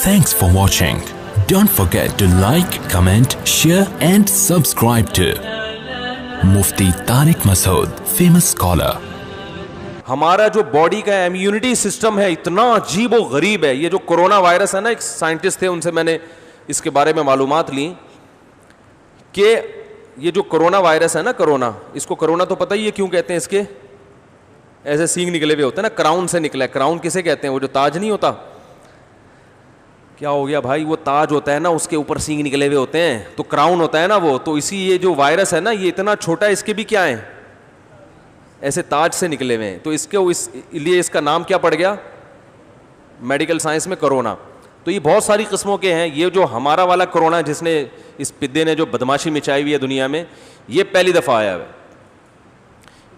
Thanks for watching. Don't forget to like, comment, share and subscribe to Mufti Tariq Masood, famous scholar. ہمارا جو body کا immunity system ہے اتنا عجیب و غریب ہے. یہ جو کرونا وائرس ہے نا, ایک سائنٹسٹ تھے, ان سے میں نے اس کے بارے میں معلومات لی کہ یہ جو کرونا وائرس ہے نا, کرونا, اس کو کرونا تو پتہ ہی ہے کیوں کہتے ہیں. اس کے ایسے سینگ نکلے ہوئے ہوتے ہیں نا, کراؤن سے نکلا ہے. کراؤن کسے کہتے ہیں؟ وہ جو تاج نہیں ہوتا, کیا ہو گیا بھائی, وہ تاج ہوتا ہے نا, اس کے اوپر سینگ نکلے ہوئے ہوتے ہیں, تو کراؤن ہوتا ہے نا وہ. تو اسی یہ جو وائرس ہے نا, یہ اتنا چھوٹا ہے, اس کے بھی کیا ہیں, ایسے تاج سے نکلے ہوئے ہیں. تو اس کے لیے اس کا نام کیا پڑ گیا میڈیکل سائنس میں, کرونا. تو یہ بہت ساری قسموں کے ہیں. یہ جو ہمارا والا کرونا جس نے, اس پدے نے جو بدماشی مچائی ہوئی ہے دنیا میں, یہ پہلی دفعہ آیا ہے.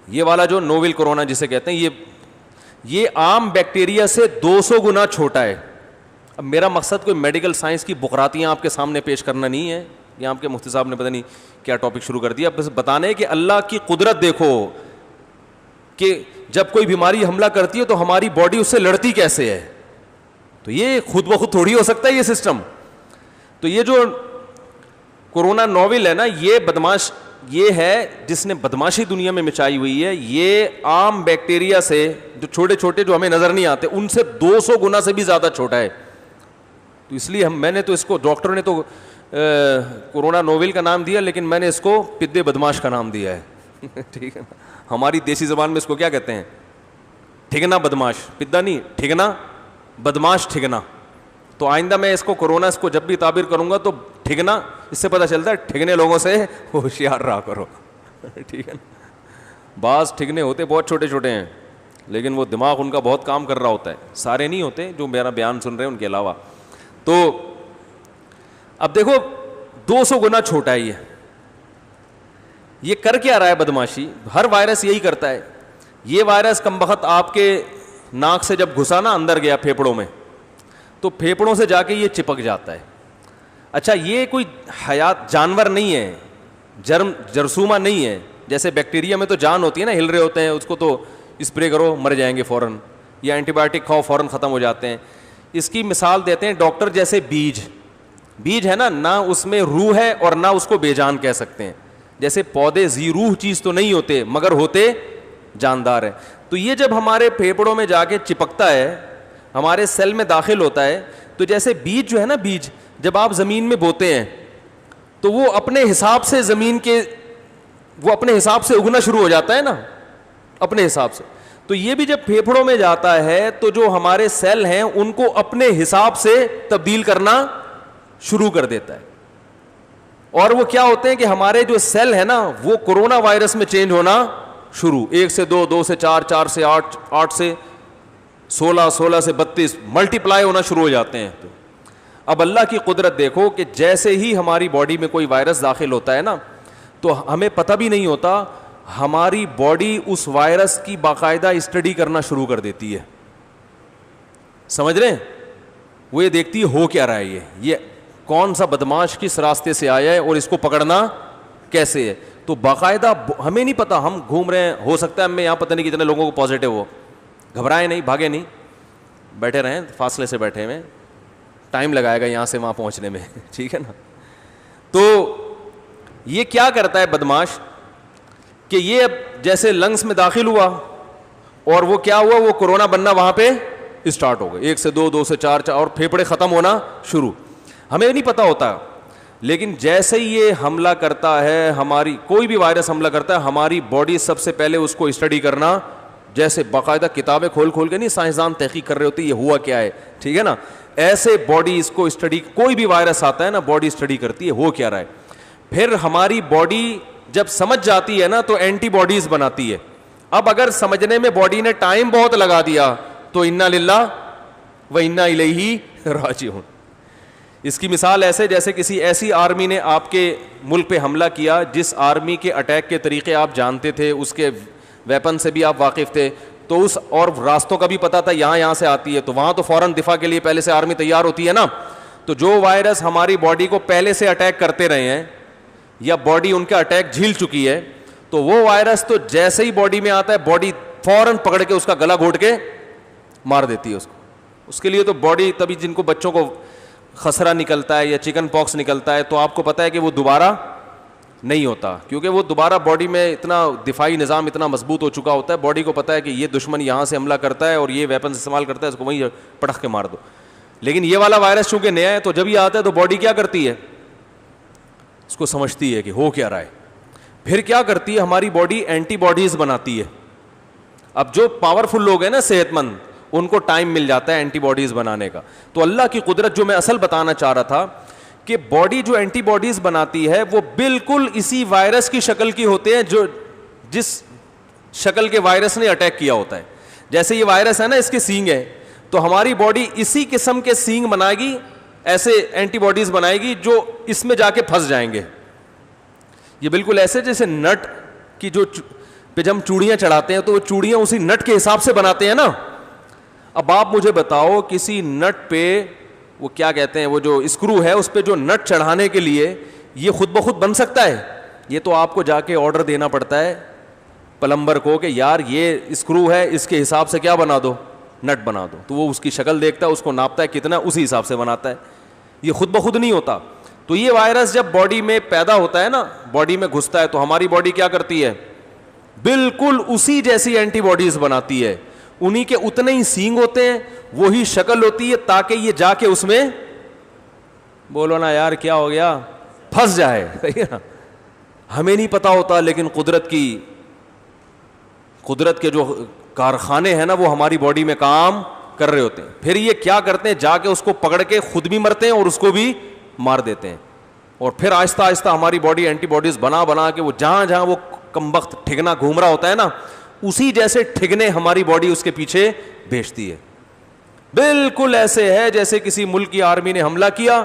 یہ والا جو نوول کرونا جسے کہتے ہیں, یہ عام بیکٹیریا سے 200 گنا چھوٹا ہے. اب میرا مقصد کوئی میڈیکل سائنس کی بقراتیاں آپ کے سامنے پیش کرنا نہیں ہے. یہ آپ کے مفتی صاحب نے پتہ نہیں کیا ٹاپک شروع کر دیا. بس بتانے کہ اللہ کی قدرت دیکھو کہ جب کوئی بیماری حملہ کرتی ہے تو ہماری باڈی اس سے لڑتی کیسے ہے. تو یہ خود بخود تھوڑی ہو سکتا ہے یہ سسٹم. تو یہ جو کورونا نوول ہے نا, یہ بدماش, یہ ہے جس نے بدماشی دنیا میں مچائی ہوئی ہے. یہ عام بیکٹیریا سے جو چھوٹے چھوٹے جو ہمیں نظر نہیں آتے, ان سے 200 گنا سے بھی زیادہ چھوٹا ہے. تو اس لیے میں نے تو اس کو, ڈاکٹر نے تو کورونا نوول کا نام دیا, لیکن میں نے اس کو پدے بدماش کا نام دیا ہے. ٹھیک ہے نا, ہماری دیسی زبان میں اس کو کیا کہتے ہیں, ٹھگنا بدماش. پدا نہیں, ٹھگنا بدماش, ٹھگنا. تو آئندہ میں اس کو کورونا, اس کو جب بھی تعبیر کروں گا تو ٹھگنا, اس سے پتہ چلتا ہے ٹھگنے لوگوں سے ہوشیار رہا کرو. ٹھیک ہے نا, بعض ٹھگنے ہوتے بہت چھوٹے چھوٹے ہیں, لیکن وہ دماغ ان کا بہت کام کر رہا ہوتا ہے. سارے نہیں ہوتے جو میرا بیان سن رہے ہیں ان کے علاوہ. تو اب دیکھو 200 گنا چھوٹا ہے یہ کر کیا رہا ہے بدماشی. ہر وائرس یہی کرتا ہے. یہ وائرس کم بخت آپ کے ناک سے جب گھسا نا, اندر گیا پھیپڑوں میں, تو پھیپڑوں سے جا کے یہ چپک جاتا ہے. اچھا, یہ کوئی حیات جانور نہیں ہے, جرثومہ نہیں ہے. جیسے بیکٹیریا میں تو جان ہوتی ہے نا, ہل رہے ہوتے ہیں, اس کو تو اسپرے کرو مر جائیں گے فوراً, یا اینٹی بایوٹک کھاؤ فوراً ختم ہو جاتے ہیں. اس کی مثال دیتے ہیں ڈاکٹر, جیسے بیج ہے نا, نہ اس میں روح ہے اور نہ اس کو بے جان کہہ سکتے ہیں. جیسے پودے ذی روح چیز تو نہیں ہوتے, مگر ہوتے جاندار ہیں. تو یہ جب ہمارے پھیپڑوں میں جا کے چپکتا ہے, ہمارے سیل میں داخل ہوتا ہے, تو جیسے بیج جو ہے نا, بیج جب آپ زمین میں بوتے ہیں تو وہ اپنے حساب سے زمین کے, وہ اپنے حساب سے اگنا شروع ہو جاتا ہے نا, اپنے حساب سے. تو یہ بھی جب پھیپڑوں میں جاتا ہے تو جو ہمارے سیل ہیں ان کو اپنے حساب سے تبدیل کرنا شروع کر دیتا ہے. اور وہ کیا ہوتے ہیں کہ ہمارے جو سیل ہے نا, وہ کورونا وائرس میں چینج ہونا شروع, 1 سے 2, 2 سے 4, 4 سے 8, 8 سے 16, 16 سے 32 ملٹیپلائی ہونا شروع ہو جاتے ہیں. تو اب اللہ کی قدرت دیکھو کہ جیسے ہی ہماری باڈی میں کوئی وائرس داخل ہوتا ہے نا, تو ہمیں پتہ بھی نہیں ہوتا, ہماری باڈی اس وائرس کی باقاعدہ اسٹڈی کرنا شروع کر دیتی ہے. سمجھ رہے ہیں, وہ یہ دیکھتی ہے ہو کیا رہا ہے, یہ کون سا بدماش کس راستے سے آیا ہے اور اس کو پکڑنا کیسے ہے. تو باقاعدہ ہمیں نہیں پتا, ہم گھوم رہے ہیں, ہو سکتا ہے ہمیں یہاں پتہ نہیں کتنے لوگوں کو پازیٹیو ہو. گھبرائیں نہیں, بھاگے نہیں, بیٹھے رہیں فاصلے سے بیٹھے ہوئے, ٹائم لگائے گا یہاں سے وہاں پہنچنے میں. ٹھیک ہے نا. تو یہ کیا کرتا ہے بدماش کہ یہ اب جیسے لنگس میں داخل ہوا, اور وہ کیا ہوا, وہ کورونا بننا وہاں پہ اسٹارٹ ہو گئے, 1 سے 2, 2 سے 4, اور پھیپڑے ختم ہونا شروع. ہمیں نہیں پتا ہوتا, لیکن جیسے ہی یہ حملہ کرتا ہے, ہماری کوئی بھی وائرس حملہ کرتا ہے, ہماری باڈی سب سے پہلے اس کو اسٹڈی کرنا, جیسے باقاعدہ کتابیں کھول کھول کے نہیں سائنسدان تحقیق کر رہے ہوتے یہ ہوا کیا ہے. ٹھیک ہے نا, ایسے باڈی اس کو اسٹڈی, کوئی بھی وائرس آتا ہے نا, باڈی اسٹڈی کرتی ہے ہو کیا رہا ہے. پھر ہماری باڈی جب سمجھ جاتی ہے نا تو اینٹی باڈیز بناتی ہے. اب اگر سمجھنے میں باڈی نے ٹائم بہت لگا دیا تو انا للہ و انا الیہ راجعون. اس کی مثال ایسے جیسے کسی ایسی آرمی نے آپ کے ملک پہ حملہ کیا جس آرمی کے اٹیک کے طریقے آپ جانتے تھے, اس کے ویپن سے بھی آپ واقف تھے, تو اس اور راستوں کا بھی پتہ تھا یہاں سے آتی ہے, تو وہاں تو فوراً دفاع کے لیے پہلے سے آرمی تیار ہوتی ہے نا. تو جو وائرس ہماری باڈی کو پہلے سے اٹیک کرتے رہے ہیں یا باڈی ان کا اٹیک جھیل چکی ہے, تو وہ وائرس تو جیسے ہی باڈی میں آتا ہے باڈی فوراً پکڑ کے اس کا گلا گھونٹ کے مار دیتی ہے اس کو. اس کے لیے تو باڈی, تبھی جن کو بچوں کو خسرہ نکلتا ہے یا چکن پاکس نکلتا ہے تو آپ کو پتہ ہے کہ وہ دوبارہ نہیں ہوتا, کیونکہ وہ دوبارہ باڈی میں اتنا دفاعی نظام اتنا مضبوط ہو چکا ہوتا ہے, باڈی کو پتہ ہے کہ یہ دشمن یہاں سے حملہ کرتا ہے اور یہ ویپنز استعمال کرتا ہے, اس کو وہیں پٹخ کے مار دو. لیکن یہ والا وائرس چونکہ نیا ہے تو جب یہ آتا ہے تو باڈی کیا کرتی ہے, اس کو سمجھتی ہے کہ ہو کیا رہا ہے, پھر کیا کرتی ہے ہماری باڈی اینٹی باڈیز بناتی ہے. اب جو پاورفل لوگ ہیں نا صحت مند, ان کو ٹائم مل جاتا ہے اینٹی باڈیز بنانے کا. تو اللہ کی قدرت جو میں اصل بتانا چاہ رہا تھا کہ باڈی جو اینٹی باڈیز بناتی ہے وہ بالکل اسی وائرس کی شکل کی ہوتے ہیں جو جس شکل کے وائرس نے اٹیک کیا ہوتا ہے. جیسے یہ وائرس ہے نا, اس کے سینگ ہے, تو ہماری باڈی اسی قسم کے سینگ بنائے گی, ایسے اینٹی باڈیز بنائے گی جو اس میں جا کے پھنس جائیں گے. یہ بالکل ایسے جیسے نٹ کی جو پہ جب ہم چوڑیاں چڑھاتے ہیں تو وہ چوڑیاں اسی نٹ کے حساب سے بناتے ہیں نا. اب آپ مجھے بتاؤ کسی نٹ پہ وہ کیا کہتے ہیں, وہ جو اسکرو ہے اس پہ جو نٹ چڑھانے کے لیے یہ خود بخود بن سکتا ہے؟ یہ تو آپ کو جا کے آرڈر دینا پڑتا ہے پلمبر کو کہ یار یہ اسکرو ہے, اس کے حساب سے کیا بنا دو, نٹ بنا دو. تو وہ اس کی شکل دیکھتا ہے, اس کو ناپتا ہے کتنا, اسی حساب سے بناتا ہے. یہ خود بخود نہیں ہوتا. تو یہ وائرس جب باڈی میں پیدا ہوتا ہے نا, باڈی میں گھستا ہے, تو ہماری باڈی کیا کرتی ہے, بالکل اسی جیسی اینٹی باڈیز بناتی ہے. انہی کے اتنے ہی سینگ ہوتے ہیں, وہی شکل ہوتی ہے, تاکہ یہ جا کے اس میں, بولو نا یار کیا ہو گیا, پھنس جائے. ہمیں نہیں پتا ہوتا, لیکن قدرت کے جو کارخانے ہیں نا وہ ہماری باڈی میں کام کر رہے ہوتے ہیں. پھر یہ کیا کرتے ہیں, جا کے اس کو پکڑ کے خود بھی مرتے ہیں اور اس کو بھی مار دیتے ہیں. اور پھر آہستہ آہستہ ہماری باڈی اینٹی باڈیز بنا کے وہ جہاں جہاں وہ کمبخت ٹھگنا گھوم رہا ہوتا ہے نا, اسی جیسے ٹھگنے ہماری باڈی اس کے پیچھے بھیجتی ہے. بالکل ایسے ہے جیسے کسی ملک کی آرمی نے حملہ کیا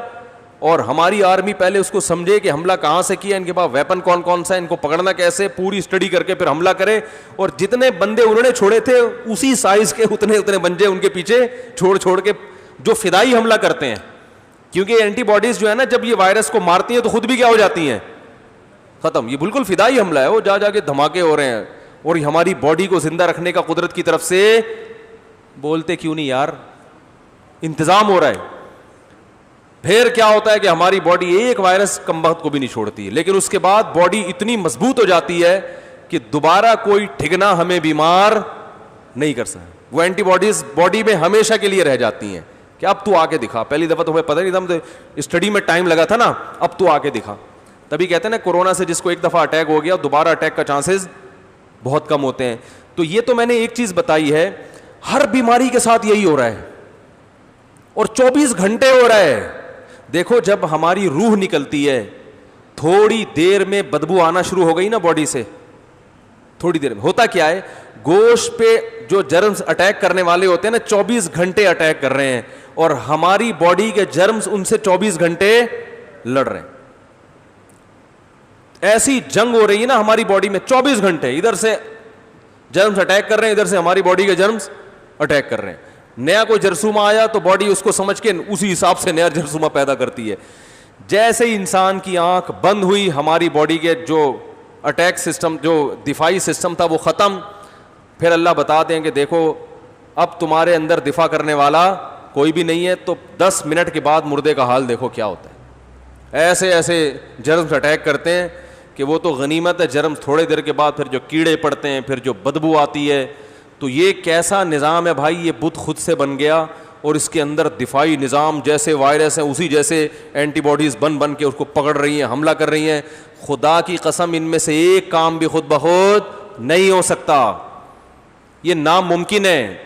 اور ہماری آرمی پہلے اس کو سمجھے کہ حملہ کہاں سے کیا, ان کے پاس ویپن کون کون سا ہے, ان کو پکڑنا کیسے, پوری اسٹڈی کر کے پھر حملہ کرے. اور جتنے بندے انہوں نے چھوڑے تھے اسی سائز کے اتنے بندے ان کے پیچھے چھوڑ کے جو فدائی حملہ کرتے ہیں. کیونکہ اینٹی باڈیز جو ہے نا جب یہ وائرس کو مارتی ہیں تو خود بھی کیا ہو جاتی ہیں, ختم. یہ بالکل فدائی حملہ ہے, وہ جا کے دھماکے ہو رہے ہیں. اور ہماری باڈی کو زندہ رکھنے کا قدرت کی طرف سے, بولتے کیوں نہیں یار, انتظام ہو رہا ہے. پھر کیا ہوتا ہے کہ ہماری باڈی ایک وائرس کمبخت کو بھی نہیں چھوڑتی ہے, لیکن اس کے بعد باڈی اتنی مضبوط ہو جاتی ہے کہ دوبارہ کوئی ٹھگنا ہمیں بیمار نہیں کر سکتا. وہ اینٹی باڈیز باڈی میں ہمیشہ کے لیے رہ جاتی ہیں کہ اب تو آ کے دکھا. پہلی دفعہ تو ہمیں پتہ نہیں تھا, اسٹڈی میں ٹائم لگا تھا نا, اب تو آ کے دکھا. تبھی کہتے ہیں نا کورونا سے جس کو ایک دفعہ اٹیک ہو گیا دوبارہ اٹیک کا چانسز بہت کم ہوتے ہیں. تو یہ تو میں نے ایک چیز بتائی ہے, ہر بیماری کے ساتھ یہی ہو رہا ہے اور 24 گھنٹے ہو رہا ہے. دیکھو جب ہماری روح نکلتی ہے تھوڑی دیر میں بدبو آنا شروع ہو گئی نا باڈی سے, تھوڑی دیر میں ہوتا کیا ہے, گوشت پہ جو جرمز اٹیک کرنے والے ہوتے ہیں نا 24 گھنٹے اٹیک کر رہے ہیں, اور ہماری باڈی کے جرمز ان سے 24 گھنٹے لڑ رہے ہیں. ایسی جنگ ہو رہی ہے نا ہماری باڈی میں 24 گھنٹے, ادھر سے جرمز اٹیک کر رہے ہیں, ادھر سے ہماری باڈی کے جرمز اٹیک کر رہے ہیں. نیا کوئی جرثومہ آیا تو باڈی اس کو سمجھ کے اسی حساب سے نیا جرثومہ پیدا کرتی ہے. جیسے ہی انسان کی آنکھ بند ہوئی ہماری باڈی کے جو اٹیک سسٹم, جو دفاعی سسٹم تھا وہ ختم. پھر اللہ بتا دیں کہ دیکھو اب تمہارے اندر دفاع کرنے والا کوئی بھی نہیں ہے, تو 10 منٹ کے بعد مردے کا حال دیکھو کیا ہوتا ہے. ایسے جرمز اٹیک کرتے ہیں کہ وہ تو غنیمت ہے, جرمز تھوڑے دیر کے بعد پھر جو کیڑے پڑتے ہیں, پھر جو بدبو آتی ہے. تو یہ کیسا نظام ہے بھائی, یہ بت خود سے بن گیا, اور اس کے اندر دفاعی نظام جیسے وائرس ہیں اسی جیسے اینٹی باڈیز بن کے اس کو پکڑ رہی ہیں, حملہ کر رہی ہیں. خدا کی قسم ان میں سے ایک کام بھی خود بخود نہیں ہو سکتا, یہ ناممکن ہے.